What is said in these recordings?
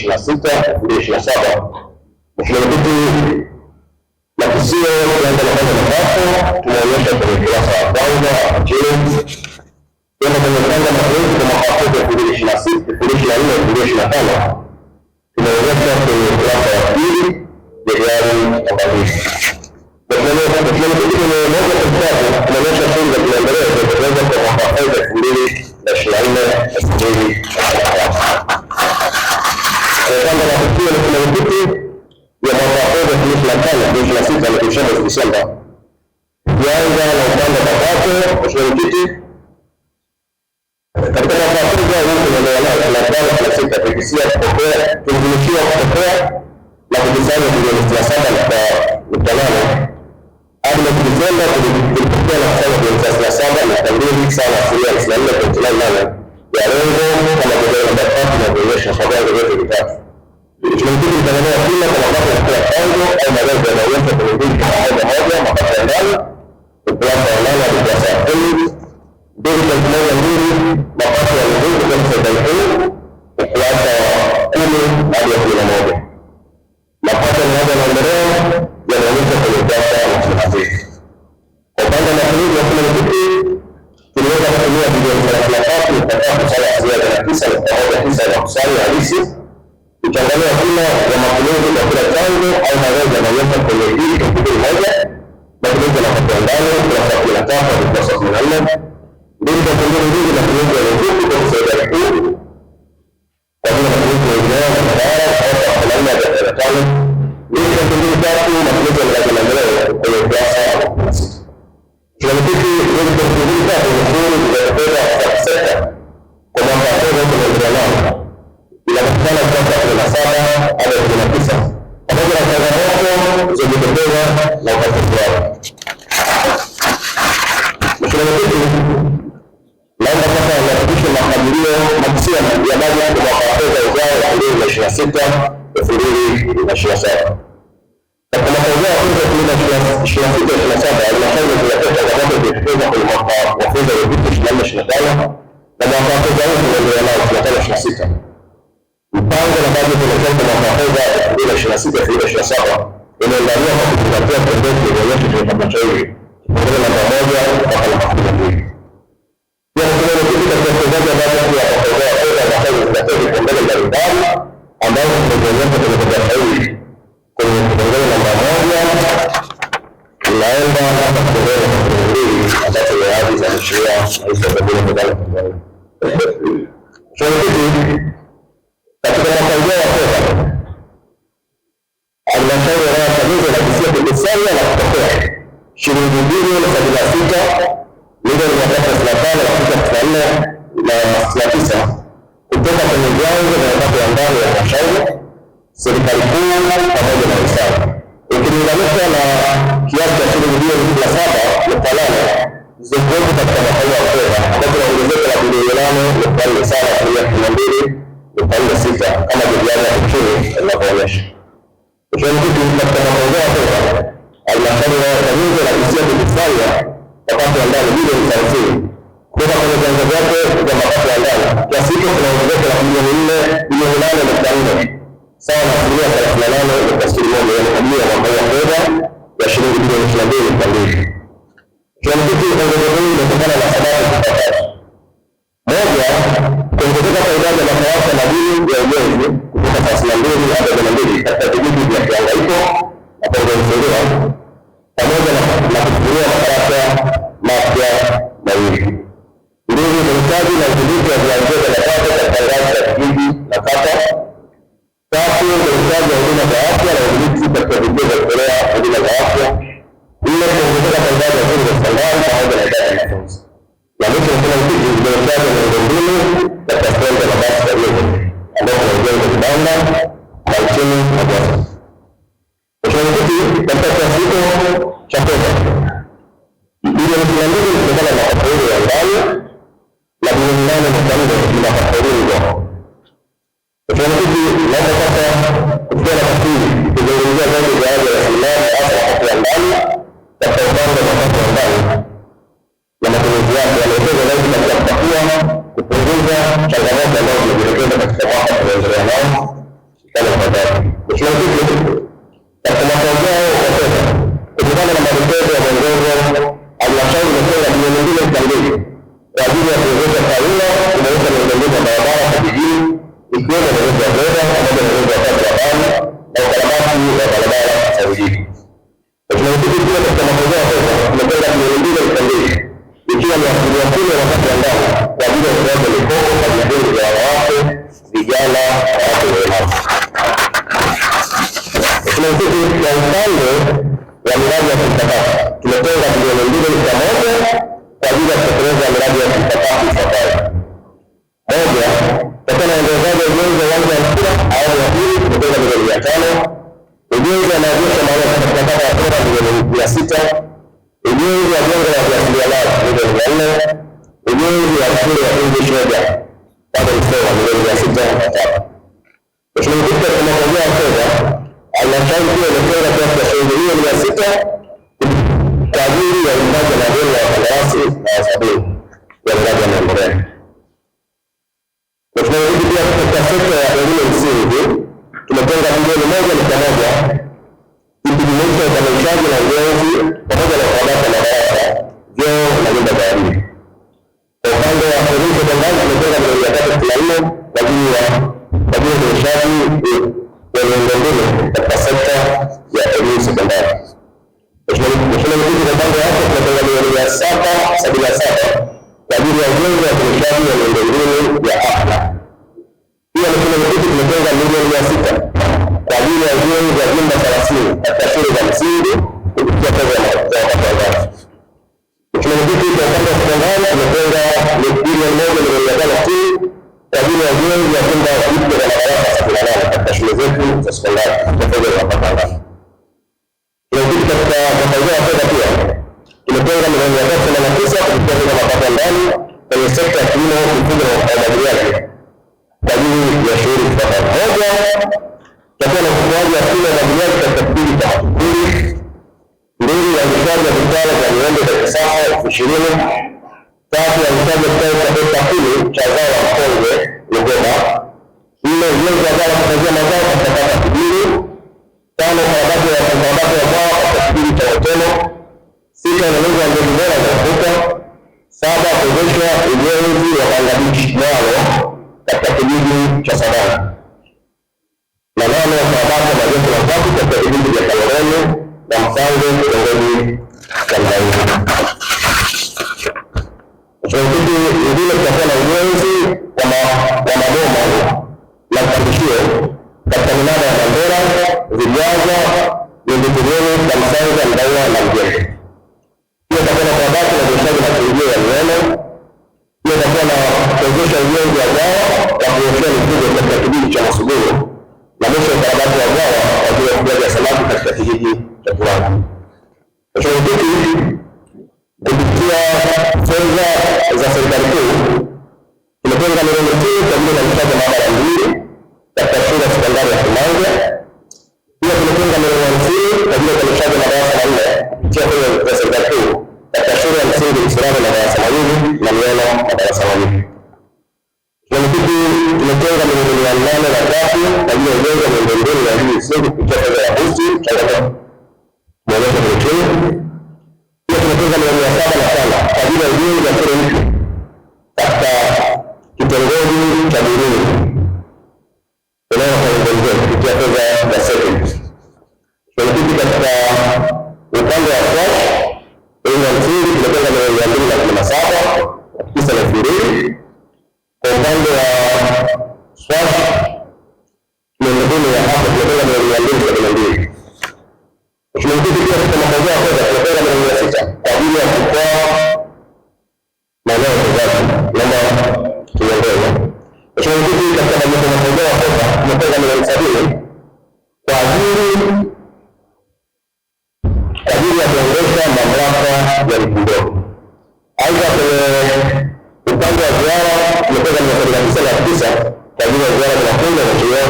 2026-2027. Mheshimiwa Mwenyekiti, makisio tunaanza na kwanza nafasi tunaonyesha kwenye ukurasa wa kwanza hapa chini. Tunaenda kwenye kwanza mazoezi kwa mwaka wa fedha 2024-2025 tunaonyesha kwenye ukurasa wa pili jedwali angalizi. Mheshimiwa Mwenyekiti, kwenye moja kwa tatu tunaonyesha shughuli za kimaendeleo zinazotekelezwa kwa mwaka wa fedha 2024-2025. Kwanza matukio Mheshimiwa Mwenyekiti ya mwaka wa fedha 2025-2026 na kuisha mwezi Desemba. Tukianza na upande wa mapato, Mheshimiwa Mwenyekiti, katika mwaka wa fedha huu tunaendelea nao tunasita tukisia tumetumikiwa kupokea na kukusanya bilioni 67.8 hadi mwezi Desemba tulipokea na kusanya bilioni 37.2 sawa na 54.98 ya lengo kama vile namba 3 na kuonyesha kwa viwango vyote vitatu. Mwenyekiti, mtazamia kila kwa mapato ya kila chanzo au malengo yanayoonyesha kwenye mbili kwa moja mapato ya ndani ukurasa wa 8 hadi ukurasa wa 10, 2.12 mapato ya mzungu kwa serikali ukurasa wa 10 hadi 11. Mapato ya maendeleo yanaonyesha kwenye ukurasa wa 30. Kwa upande wa matumizi ya kila mwenyekiti tuliweza kutumia bilioni 33.3 sawa na 9.19 ya makusanyo halisi. Ukiangalia kina ya matumizi kwa kila chanzo au malengo yanaonyesha kwenye hili kipindi moja, matumizi ya mapato ya ndani ukurasa wa 13 hadi ukurasa wa 14, 2.22 matumizi ya ruzuku kwa serikali kuu kwa vile matumizi ya eneo na barabara ukurasa wa 14 hadi 15, 2.23 matumizi ya miradi ya maendeleo kwenye ukurasa wa 16. Tunamiliki 2.23 ushuru za fedha za sekta kwa mwaka wa fedha tunaendelea nao inapatikana kutoka 17 hadi 19 pamoja na changamoto zilizojitokeza na ukatili wao. Mheshimiwa Mwenyekiti, naomba sasa nihakikishe makadirio makisio ya bajeti kwa mwaka wa fedha ujao 2026-2027. Katika mwaka ujao wa fedha 2026-2027 halmashauri zinatoa changamoto zilizojitokeza kwenye mwaka wa fedha 2024-2025 na mwaka wa fedha huu tunaendelea nao 2025-2026. Mpango na bajeti unaotoka mwaka wa fedha 2026-2027 unaendaliwa kwa kuzingatia pendekezo lililoonyeshwa kwenye halmashauri kipengele namba 1 mpaka namba 12. Pia Mheshimiwa Mwenyekiti, katika utekelezaji wa bajeti ya mwaka ujao wa fedha halmashauri zinapewa vipaumbele mbalimbali ambazo tumezionyesha kwenye halmashauri kwenye kipengele namba 1 inaenda mpaka kipengele namba 2 ambacho ni ahadi za Mheshimiwa Rais wa Jamhuri ya Muungano wa Tanzania. Mheshimiwa Mwenyekiti, katika mwaka ujao wa fedha halmashauri ya wilaya ya Chalinze inakisia kukusanya na kupokea shilingi bilioni 76 milioni 365,969 kutoka kwenye vyanzo vya mapato ya ndani ya halmashauri, serikali kuu pamoja na hisani, ikilinganishwa na kiasi cha shilingi bilioni 17.8 zilizokuwepo katika mwaka wa fedha ambapo ni ongezeko la bilioni 8.4 sawa na 12.46 kama jedwali la uchumi linavyoonyesha. Mheshimiwa Mwenyekiti, katika mwaka ujao wa fedha halmashauri ya Chalinze inakisia kukusanya mapato ya ndani bilioni 30 kutoka kwenye vyanzo vyake vya mapato ya ndani. Kiasi hicho kina ongezeko la bilioni 8.4 sawa na 38.61 ya makadirio ya mwaka wa fedha ya shilingi bilioni 22.2. Mheshimiwa Mwenyekiti, ongezeko hili limetokana na sababu zifuatazo. Moja, kuongezeka kwa idadi ya madawati ya madini ya ujenzi kutoka 32 hadi 42 katika vijiji vya Kihangaiko na Kongo-Msongola pamoja na kufunguliwa madarasa mapya mawili. Mbili, mahitaji na udhibiti wa viwango vya mapato katika ngazi za vijiji na kata. Tatu, mahitaji ya huduma za afya na udhibiti katika vituo vya kutolea huduma za afya. Nne, kuongezeka kwa idadi ya shule za sekondari pamoja na idadi ya wanafunzi. Na mwisho Mheshimiwa Mwenyekiti, uboreshaji wa miundombinu katika stendi ya mabasi ya Lagos ambapo kuna ujenzi wa vibanda, malchini na gesi. Mheshimiwa Mwenyekiti, katika kiasi hicho cha fedha bilioni 22 kutokana na mapato ya ndani na bilioni 8.4 ni mapato ya nje. Mheshimiwa Mwenyekiti, naomba sasa kufikia nafasi hii kuzungumzia zaidi baadhi ya rasilimali hasa mapato ya ndani katika upande wa mapato ya ndani na matumizi yake yanaelezwa zaidi katika kutatua, kupunguza changamoto ambazo zimejitokeza katika mwaka tunaoendelea nao kama ifuatavyo. Mheshimiwa Mwenyekiti, katika mwaka ujao wa fedha, kutokana na maelekezo ya mwongozo, halmashauri imetenga bilioni 2.2 kwa ajili ya kuwezesha TARURA kuboresha miundombinu ya barabara vijijini, ikiwemo ujenzi wa daraja pamoja na ujenzi wa taa za barabarani na ukarabati wa barabara za vijiji. Mheshimiwa Mwenyekiti, pia katika mwaka ujao wa fedha tumetenga bilioni 2.2 ikiwa ni 10% ya mapato ya ndani kwa ajili ya utoaji wa mikopo kwa vikundi vya wanawake, vijana na watu walemavu. Mheshimiwa Mwenyekiti, kwa upande wa miradi ya kimkakati tumetenga bilioni 2.1 kwa ajili ya kutekeleza miradi ya kimkakati ifuatayo: moja, katika uendelezaji wa ujenzi wa uwanja wa mpira awamu ya pili tumetenga milioni 500, ujenzi wa maegesho maalum katika kata ya Tora milioni 600, ujenzi wa jengo la ujasiriamali milioni 400, ujenzi wa shule ya English Media bado msoma milioni 603. Mheshimiwa Mwenyekiti, katika mwaka ujao wa fedha halmashauri pia imetenga kiasi cha shilingi milioni 600 kwa ajili ya ulipaji wa madeni ya wakandarasi na wasafiri ya miradi ya maendeleo. Mheshimiwa Mwenyekiti, pia katika sekta ya elimu msingi tumetenga bilioni 1.1 ikijumuisha ukamilishaji na ujenzi pamoja na ukarabati wa madarasa, vyoo na nyumba za walimu. Kwa upande wa elimu sekondari tumetenga milioni 364 kwa ajili ya uboreshaji wa miundombinu katika sekta ya elimu sekondari. Mheshimiwa Mwenyekiti, kwa upande wa afya tumetenga milioni 777 kwa ajili ya ujenzi wa uboreshaji wa miundombinu ya afya. Pia Mheshimiwa Mwenyekiti, tumetenga milioni 600 kwa ajili ya ujenzi wa vyumba 30 katika shule za msingi kupitia fedha za mapato ya ndani. Mheshimiwa Mwenyekiti, kwa upande wa sekondari tumetenga bilioni 1.5 kwa ajili ya ujenzi wa vyumba vipya vya madarasa 78 katika shule zetu za sekondari kupitia fedha za mapato ya ndani. Mheshimiwa Mwenyekiti, katika mwaka ujao wa fedha pia tumetenga milioni 389 kupitia fedha za mapato ya ndani kwenye sekta ya kilimo, mifugo na umwagiliaji kwa ajili ya shughuli zifuatazo: moja, tutakuwa na ufugaji wa shule za umwagiliaji katika kipindi cha Matungulu; mbili, uanzishaji wa vitalu vya miembe vya kisasa 20; tatu, uanzishaji wa kitalu cha hekta 10 cha zao la mkonge Lugoma; nne, ujenzi wa ghala la kuhifadhia mazao katika kata ya Kibiri; tano, ukarabati wa zao katika kipindi cha Hotelo; sita, ununuzi wa mbegu bora za ufuta; saba, kuwezesha ujenzi wa banda bichi Mwalo katika kijiji cha Sadani; na nane, ukarabati wa majengo matatu katika vijiji vya Kaloreni na Msange kitongoji cha Mdaini. Mheshimiwa Mwenyekiti, ingine tutakuwa na ujenzi wa maboma na mpandishio katika minada ya Mandera, Vigwaza, Mindikilini, Kamsanga, Mdaina na Mjenge. Pia tutakuwa na ukarabati na uboreshaji mazingira ya Mieno. Pia tutakuwa na kuwezesha ujenzi wa bwawa la kuoshea mifugo katika kijiji cha Masuguru na mwisho ukarabati wa bwawa kwa ajili ya ufugaji wa samaki katika kijiji cha Kiwanga. Mheshimiwa Mwenyekiti, kupitia fedha za serikali kuu tumetenga milioni 10 kwa ajili ya uendeshaji wa maabara 2 katika shule ya sekondari ya Kimanga. Pia tumetenga milioni 50 kwa ajili ya uendeshaji wa madarasa 4 kupitia fedha za serikali kuu katika shule ya msingi Kisirani madarasa 2 na Mieno madarasa 2. Mwenyekiti, tumetenga milioni 803 kwa ajili ya ujenzi wa miundombinu ya elimu msingi kupitia fedha ya BOOST changamoto mwelezo wa uchumi. Pia tumetenga milioni 705 kwa ajili ya ujenzi wa shule mpya katika kitongoji cha Buruni inayoongozwa kupitia fedha za serikali. Mwenyekiti, katika upande wa SWASH elimu ya msingi tumetenga milioni 217 kufikisha 2000. Kwa upande wa SWASH miundombinu ya afya tumetenga milioni 272. Mheshimiwa Mwenyekiti, pia katika mwaka ujao wa fedha tumetenga milioni 600 kwa ajili ya kutoa maeneo ya ufugaji. Naomba tuongeze. Mheshimiwa Mwenyekiti, katika bajeti ya mwaka ujao wa fedha tumetenga milioni 70 kwa ajili ya kuendesha mamlaka ya mifugo. Aidha, kwenye upande wa ziara tumetenga milioni 99 kwa ajili ya ziara za mafunzo na chuo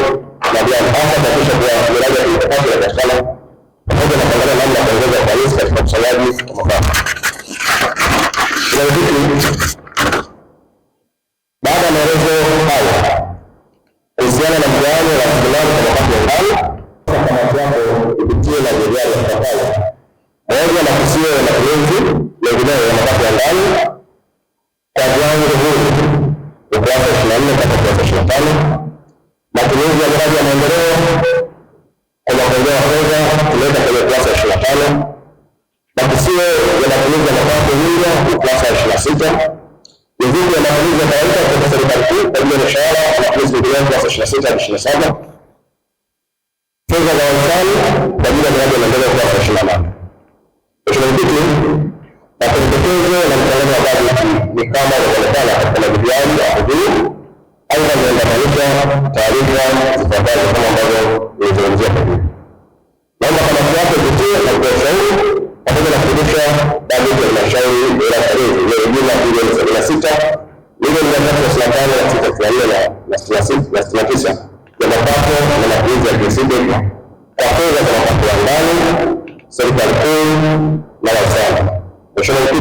na vijana, hasa kuhakikisha kuwa miradi ya kimkakati inapatikana pamoja na kuangalia namna ya kuongeza ufanisi katika ukusanyaji wa mapato. Baada ya maelezo haya kuhusiana na mgawanyo wa rasilimali kwa mapato mpango huu ukurasa 24 mpaka ukurasa 25. Matumizi ya miradi ya maendeleo kwa makundi ya fedha tuleta kwenye ukurasa 25. Makisio ya matumizi ya mapato nyingi ukurasa 26. Mizigo ya matumizi ya kawaida kwa serikali kuu kwa ajili ya mishahara na matumizi mengineyo ukurasa 26 hadi 27. Fedha za wahisani kwa ajili ya miradi ya maendeleo ukurasa 28. Mheshimiwa Mwenyekiti, mapendekezo na mtaalamu wa bajeti ni kama inavyoonekana katika majibu yangu hapo juu. Aidha, nimeambatanisha taarifa zifuatazo kama ambavyo nilizungumzia kwa juu. Naomba kamati yako ipitie na kutoa ushauri pamoja na kurudisha bajeti ya halmashauri ya wilaya ya Tarime yenye jumla ya bilioni 76 milioni 335,469 ya mapato na matumizi ya KCD kwa fedha za mapato ya ndani, serikali kuu na wahisani. Mheshimiwa